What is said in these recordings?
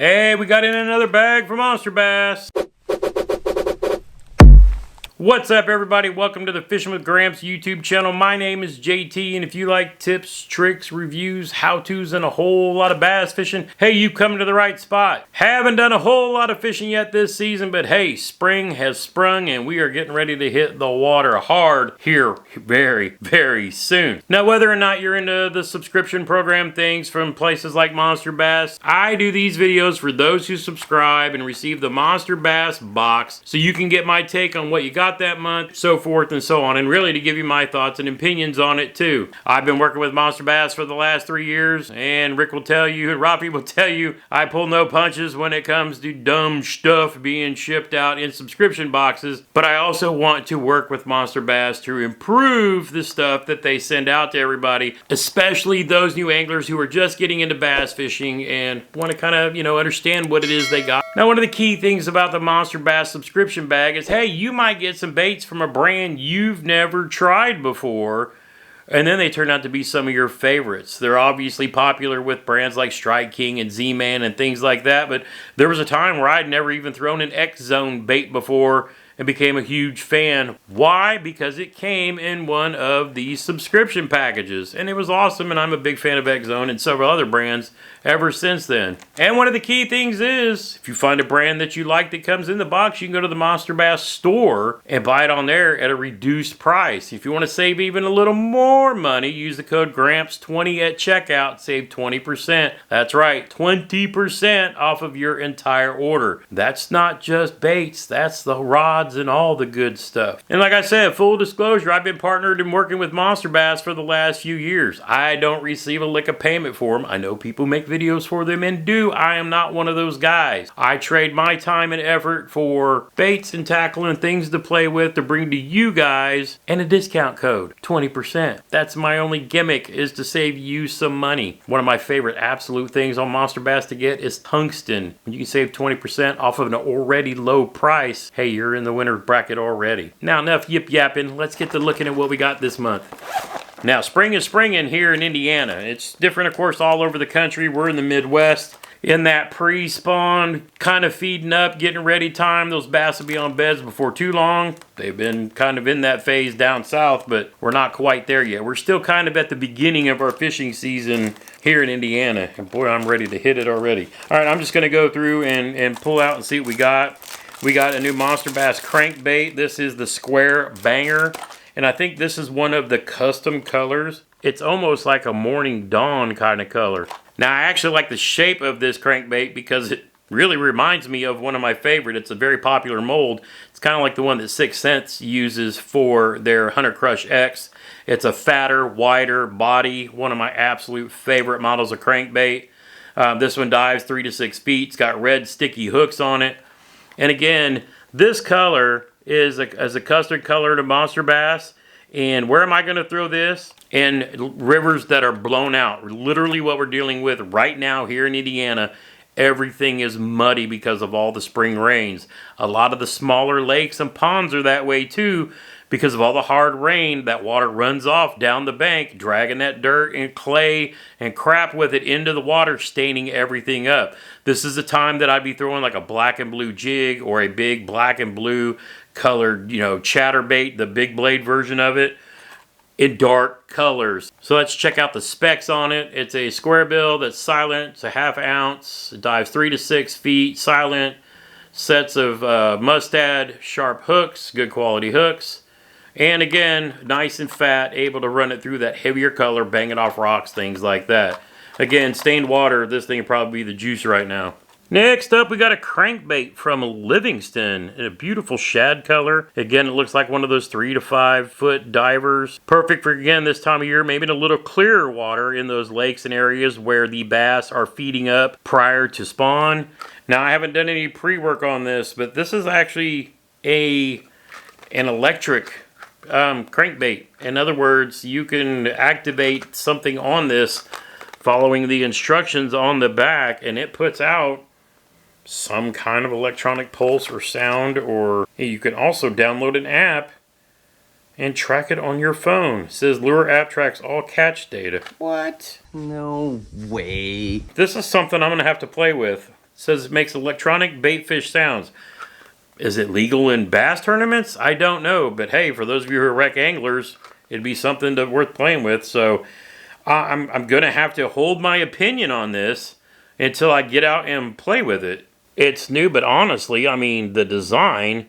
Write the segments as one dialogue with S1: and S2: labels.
S1: Hey, we got in another bag from Monster Bass. What's up, everybody? Welcome to the Fishing with Gramps YouTube channel. My name is JT, and if you like tips, tricks, reviews, how-tos, and a whole lot of bass fishing, hey, you've come to the right spot. Haven't done a whole lot of fishing yet this season, but hey, spring has sprung, and we are getting ready to hit the water hard here very, very soon. Now, whether or not you're into the subscription program things from places like Monster Bass, I do these videos for those who subscribe and receive the Monster Bass box, so you can get my take on what you got that month, so forth and so on, and really to give you my thoughts and opinions on it too. I've been working with Monster Bass for the last 3 years, and Rick will tell you, and Rafi will tell you, I pull no punches when it comes to dumb stuff being shipped out in subscription boxes, but I also want to work with Monster Bass to improve the stuff that they send out to everybody, especially those new anglers who are just getting into bass fishing and want to kind of, understand what it is they got. Now, one of the key things about the Monster Bass subscription bag is, hey, you might get some baits from a brand you've never tried before, and then they turn out to be some of your favorites. They're obviously popular with brands like Strike King and Z-Man and things like that, but there was a time where I'd never even thrown an X-Zone bait before and became a huge fan. Why? Because it came in one of these subscription packages, and it was awesome, and I'm a big fan of X-Zone and several other brands ever since then. And one of the key things is, if you find a brand that you like that comes in the box, you can go to the Monster Bass store and buy it on there at a reduced price. If you want to save even a little more money, use the code GRAMPS20 at checkout, save 20%. That's right, 20% off of your entire order. That's not just baits, that's the rods and all the good stuff. And like I said, full disclosure, I've been partnered and working with Monster Bass for the last few years. I don't receive a lick of payment for them. I know people make videos for them and do. I am not one of those guys. I trade my time and effort for baits and tackle and things to play with to bring to you guys, and a discount code, 20%. That's my only gimmick, is to save you some money. One of my favorite absolute things on Monster Bass to get is tungsten. You can save 20% off of an already low price. Hey, you're in the winner bracket already. Now, enough yip yapping. Let's get to looking at what we got this month. Now, spring is springing here in Indiana. It's different, of course, all over the country. We're in the Midwest. In that pre-spawn, kind of feeding up, getting ready time. Those bass will be on beds before too long. They've been kind of in that phase down south, but we're not quite there yet. We're still kind of at the beginning of our fishing season here in Indiana. And boy, I'm ready to hit it already. All right, I'm just going to go through and pull out and see what we got. We got a new Monster Bass crankbait. This is the Square Banger. And I think this is one of the custom colors. It's almost like a morning dawn kind of color. Now, I actually like the shape of this crankbait because it really reminds me of one of my favorite. It's a very popular mold. It's kind of like the one that 6th Sense uses for their Hunter Crush X. It's a fatter, wider body. One of my absolute favorite models of crankbait. This one dives 3 to 6 feet. It's got red sticky hooks on it. And again, this color is a custard color to Monster Bass. And where am I going to throw this? In rivers that are blown out. Literally what we're dealing with right now here in Indiana. Everything is muddy because of all the spring rains. A lot of the smaller lakes and ponds are that way too, because of all the hard rain. That water runs off down the bank, dragging that dirt and clay and crap with it into the water, staining everything up. This is the time that I'd be throwing like a black and blue jig or a big black and blue colored, chatterbait, the big blade version of it, in dark colors. So let's check out the specs on it. It's a square bill that's silent. It's a 1/2 ounce. It dives 3 to 6 feet, silent. Sets of mustad sharp hooks, good quality hooks. And again, nice and fat, able to run it through that heavier color, bang it off rocks, things like that. Again, stained water, this thing would probably be the juice right now. Next up, we got a crankbait from Livingston in a beautiful shad color. Again, it looks like one of those 3 to 5 foot divers. Perfect for, again, this time of year, maybe in a little clearer water in those lakes and areas where the bass are feeding up prior to spawn. Now, I haven't done any pre-work on this, but this is actually an electric crankbait. In other words, you can activate something on this following the instructions on the back, and it puts out some kind of electronic pulse or sound, or you can also download an app and track it on your phone. It says Lure app tracks all catch data. What?
S2: No way.
S1: This is something I'm going to have to play with. says it makes electronic bait fish sounds. Is it legal in bass tournaments? I don't know, but hey, for those of you who are rec anglers, it'd be something worth playing with. So I'm gonna have to hold my opinion on this until I get out and play with it. It's new, but honestly, I mean, the design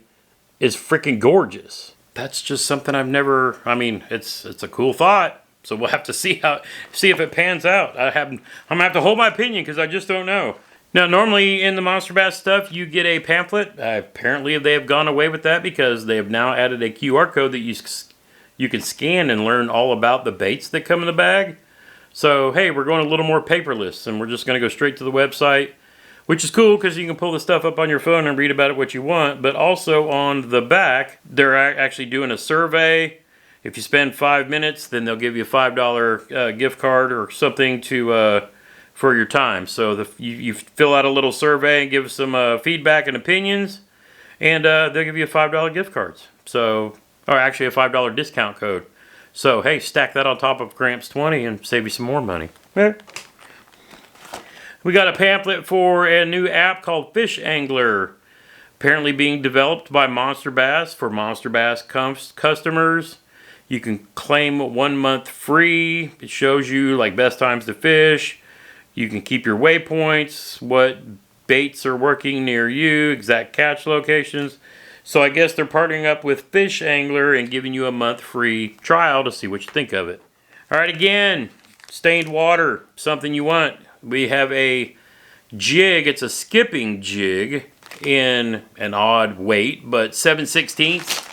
S1: is freaking gorgeous. That's just something I've never, I mean, it's a cool thought. So we'll have to see if it pans out. I'm gonna have to hold my opinion because I just don't know. Now, normally in the Monster Bass stuff, you get a pamphlet. Apparently, they have gone away with that because they have now added a QR code that you can scan and learn all about the baits that come in the bag. So, hey, we're going a little more paperless, and we're just going to go straight to the website, which is cool because you can pull the stuff up on your phone and read about it what you want. But also on the back, they're actually doing a survey. If you spend 5 minutes, then they'll give you a $5 gift card or something to for your time. So you fill out a little survey and give some feedback and opinions, and they'll give you a $5 gift cards. So, or actually a $5 discount code. So hey, stack that on top of Gramps 20 and save you some more money. We got a pamphlet for a new app called Fish Angler, apparently being developed by Monster Bass for Monster Bass customers. You can claim 1 month free. It shows you like best times to fish. You can keep your waypoints, what baits are working near you, exact catch locations. So I guess they're partnering up with Fish Angler and giving you a month free trial to see what you think of it. All right, again, stained water, something you want. We have a jig. It's a skipping jig in an odd weight, but 7/16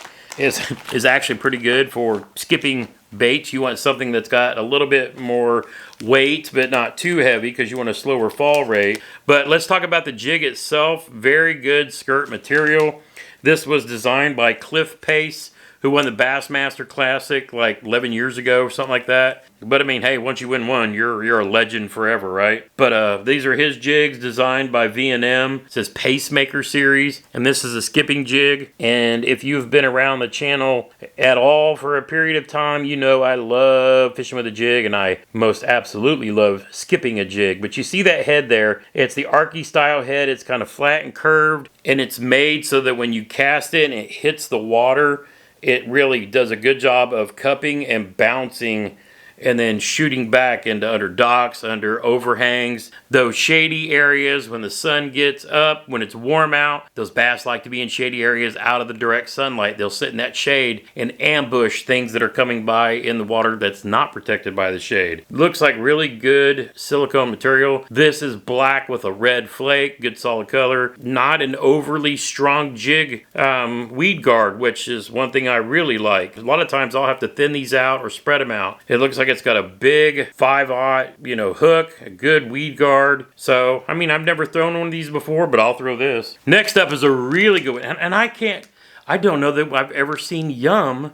S1: is actually pretty good for skipping baits. You want something that's got a little bit more weight, but not too heavy because you want a slower fall rate. But let's talk about the jig itself. Very good skirt material. This was designed by Cliff Pace, who won the Bassmaster Classic like 11 years ago, something like that. But I mean, hey, once you win one, you're a legend forever, right? But these are his jigs designed by V&M. It says Pacemaker Series, and this is a skipping jig. And if you've been around the channel at all for a period of time, you know I love fishing with a jig, and I most absolutely love skipping a jig. But you see that head there? It's the Arky style head. It's kind of flat and curved, and it's made so that when you cast it and it hits the water, it really does a good job of cupping and bouncing and then shooting back into under docks, under overhangs, those shady areas when the sun gets up, when it's warm out. Those bass like to be in shady areas out of the direct sunlight. They'll sit in that shade and ambush things that are coming by in the water that's not protected by the shade. Looks like really good silicone material. This is black with a red flake, good solid color. Not an overly strong jig weed guard, which is one thing I really like. A lot of times I'll have to thin these out or spread them out. It looks like it's got a big 5/0, hook, a good weed guard. So, I mean, I've never thrown one of these before, but I'll throw this. Next up is a really good one. And I don't know that I've ever seen Yum.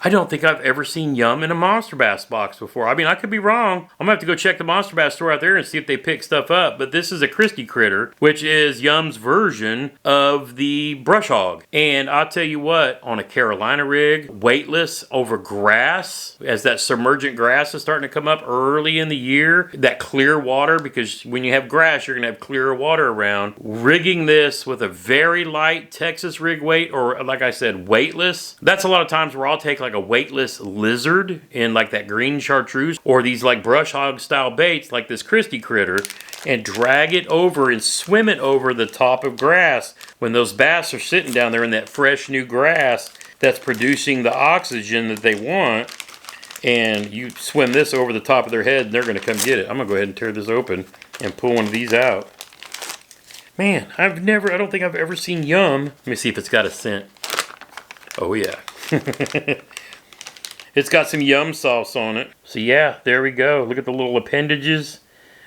S1: I don't think I've ever seen Yum in a Monster Bass box before. I mean, I could be wrong. I'm going to have to go check the Monster Bass store out there and see if they pick stuff up. But this is a Christie critter, which is Yum's version of the brush hog. And I'll tell you what, on a Carolina rig, weightless over grass, as that submergent grass is starting to come up early in the year, that clear water, because when you have grass, you're going to have clearer water around. Rigging this with a very light Texas rig weight, or like I said, weightless, that's a lot of times where I'll take like a weightless lizard in like that green chartreuse, or these like brush hog style baits like this Christie critter, and drag it over and swim it over the top of grass when those bass are sitting down there in that fresh new grass that's producing the oxygen that they want. And you swim this over the top of their head and they're going to come get it. I'm going to go ahead and tear this open and pull one of these out. Man, I don't think I've ever seen Yum. Let me see if it's got a scent. Oh yeah. It's got some Yum sauce on it. So yeah, there we go. Look at the little appendages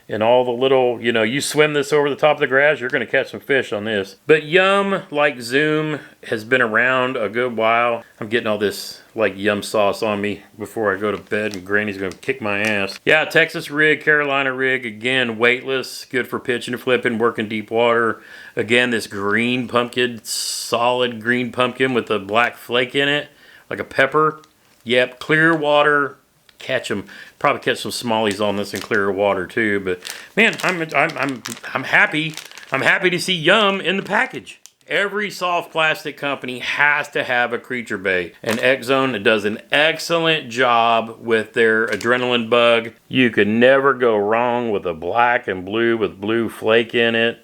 S1: and all the little, you swim this over the top of the grass, you're going to catch some fish on this. But Yum, like Zoom, has been around a good while. I'm getting all this like Yum sauce on me before I go to bed, and Granny's going to kick my ass. Yeah, Texas rig, Carolina rig, again, weightless, good for pitching and flipping, working deep water. Again, this green pumpkin, solid green pumpkin with a black flake in it, like a pepper. Yep, clear water, catch them. Probably catch some smallies on this in clearer water too. But man, I'm happy. I'm happy to see Yum in the package. Every soft plastic company has to have a creature bait. And X-Zone does an excellent job with their adrenaline bug. You could never go wrong with a black and blue with blue flake in it.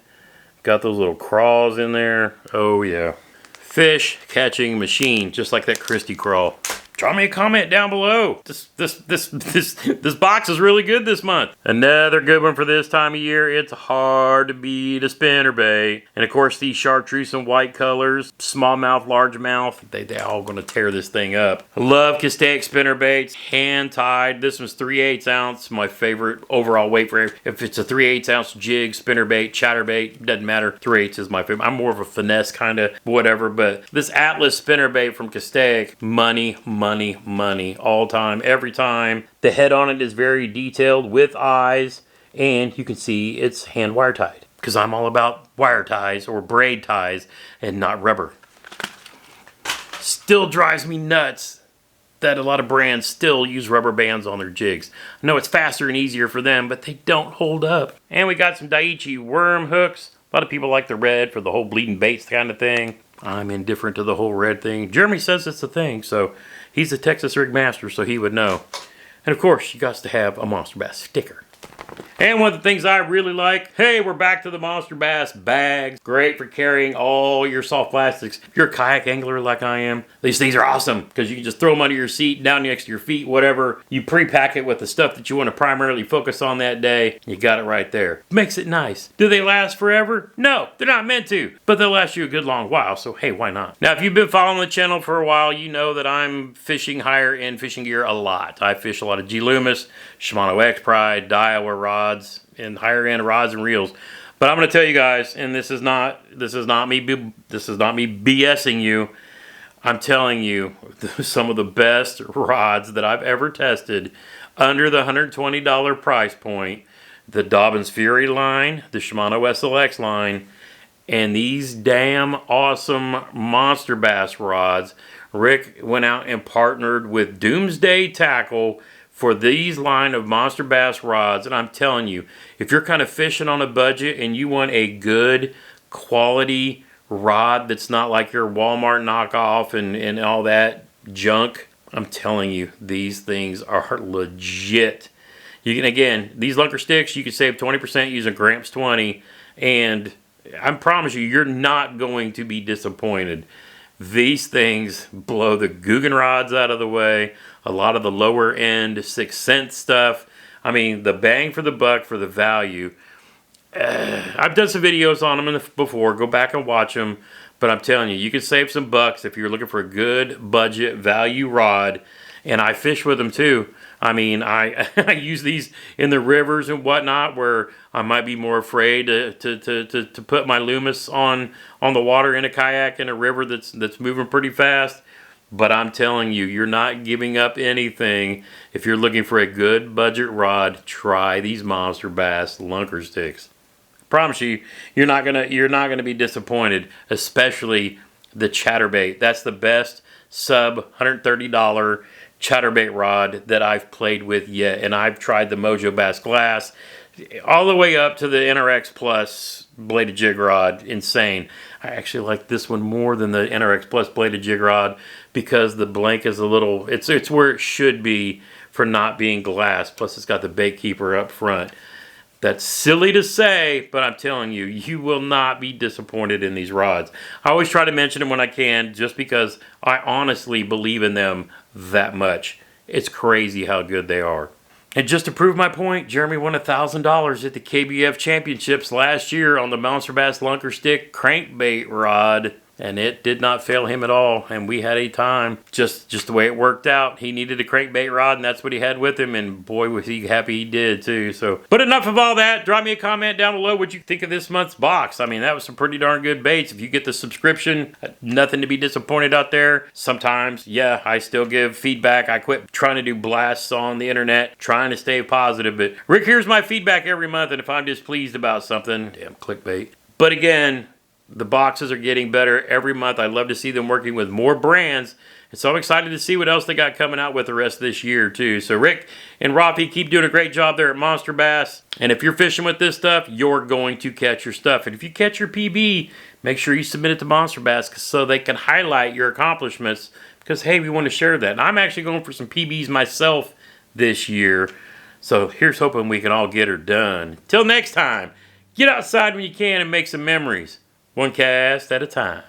S1: Got those little craws in there. Oh yeah. Fish catching machine, just like that Christie crawl. Drop me a comment down below. This box is really good this month. Another good one for this time of year. It's hard to beat a spinnerbait. And of course these chartreuse and white colors, smallmouth, largemouth, they all gonna tear this thing up. I love Castaic spinnerbaits, hand tied. This one's 3/8 ounce. My favorite overall weight for if it's a 3/8 ounce jig, spinnerbait, chatterbait, doesn't matter. 3/8 is my favorite. I'm more of a finesse kind of whatever, but this Atlas spinnerbait from Castaic, money all time, every time. The head on it is very detailed with eyes, and you can see it's hand wire tied because I'm all about wire ties or braid ties and not rubber. Still drives me nuts that a lot of brands still use rubber bands on their jigs. I know it's faster and easier for them, but they don't hold up. And we got some Daiichi worm hooks. A lot of people like the red for the whole bleeding baits kind of thing. I'm indifferent to the whole red thing. Jeremy says it's a thing, so he's a Texas rig master, so he would know. And of course, you got to have a Monster Bass sticker. And one of the things I really like, hey, we're back to the Monster Bass bags. Great for carrying all your soft plastics. If you're a kayak angler like I am, these things are awesome because you can just throw them under your seat, down next to your feet, whatever. You pre-pack it with the stuff that you want to primarily focus on that day. You got it right there. Makes it nice. Do they last forever? No, they're not meant to, but they'll last you a good long while, so hey, why not? Now, if you've been following the channel for a while, you know that I'm fishing higher end fishing gear a lot. I fish a lot of G. Loomis, Shimano X Pride, Daiwa rods, and higher end rods and reels. But I'm going to tell you guys, and this is not me BSing you. I'm telling you, some of the best rods that I've ever tested under the $120 price point. The Dobbins Fury line, the Shimano SLX line, and these damn awesome Monster Bass rods. Rick went out and partnered with Doomsday Tackle for these line of Monster Bass rods, and I'm telling you, if you're kind of fishing on a budget and you want a good quality rod that's not like your Walmart knockoff and all that junk, I'm telling you, these things are legit. You can, again, these lunker sticks, you can save 20% using Gramps 20, and I promise you, you're not going to be disappointed. These things blow the Guggen rods out of the way. A lot of the lower end 6 cent stuff. I mean, the bang for the buck for the value. I've done some videos on them before. Go back and watch them. But I'm telling you, you can save some bucks if you're looking for a good budget value rod. And I fish with them too. I mean, I use these in the rivers and whatnot where I might be more afraid to put my Loomis on the water in a kayak in a river that's moving pretty fast. But I'm telling you, you're not giving up anything. If you're looking for a good budget rod, try these Monster Bass lunker sticks. I promise you, you're not gonna be disappointed, especially the chatterbait. That's the best sub $130 chatterbait rod that I've played with yet. And I've tried the Mojo Bass Glass all the way up to the NRX Plus bladed jig rod. Insane. I actually like this one more than the NRX Plus bladed jig rod because the blank is a little, it's where it should be for not being glass. Plus it's got the bait keeper up front. That's silly to say, but I'm telling you, you will not be disappointed in these rods. I always try to mention them when I can just because I honestly believe in them that much. It's crazy how good they are. And just to prove my point, Jeremy won $1,000 at the KBF Championships last year on the Monster Bass Lunker Stick crankbait rod. And it did not fail him at all. And we had a time. Just the way it worked out. He needed a crankbait rod, and that's what he had with him. And boy, was he happy he did, too. So, but enough of all that. Drop me a comment down below what you think of this month's box. I mean, that was some pretty darn good baits. If you get the subscription, nothing to be disappointed out there. Sometimes, yeah, I still give feedback. I quit trying to do blasts on the internet, trying to stay positive. But Rick, here's my feedback every month. And if I'm displeased about something, damn clickbait. But again, The boxes are getting better every month. I love to see them working with more brands. And so I'm excited to see what else they got coming out with the rest of this year too. So Rick and Rafi, keep doing a great job there at Monster Bass. And if you're fishing with this stuff, you're going to catch your stuff. And if you catch your PB, make sure you submit it to Monster Bass so they can highlight your accomplishments. Because hey, we want to share that. And I'm actually going for some PBs myself this year. So here's hoping we can all get her done. Till next time, get outside when you can and make some memories. One cast at a time.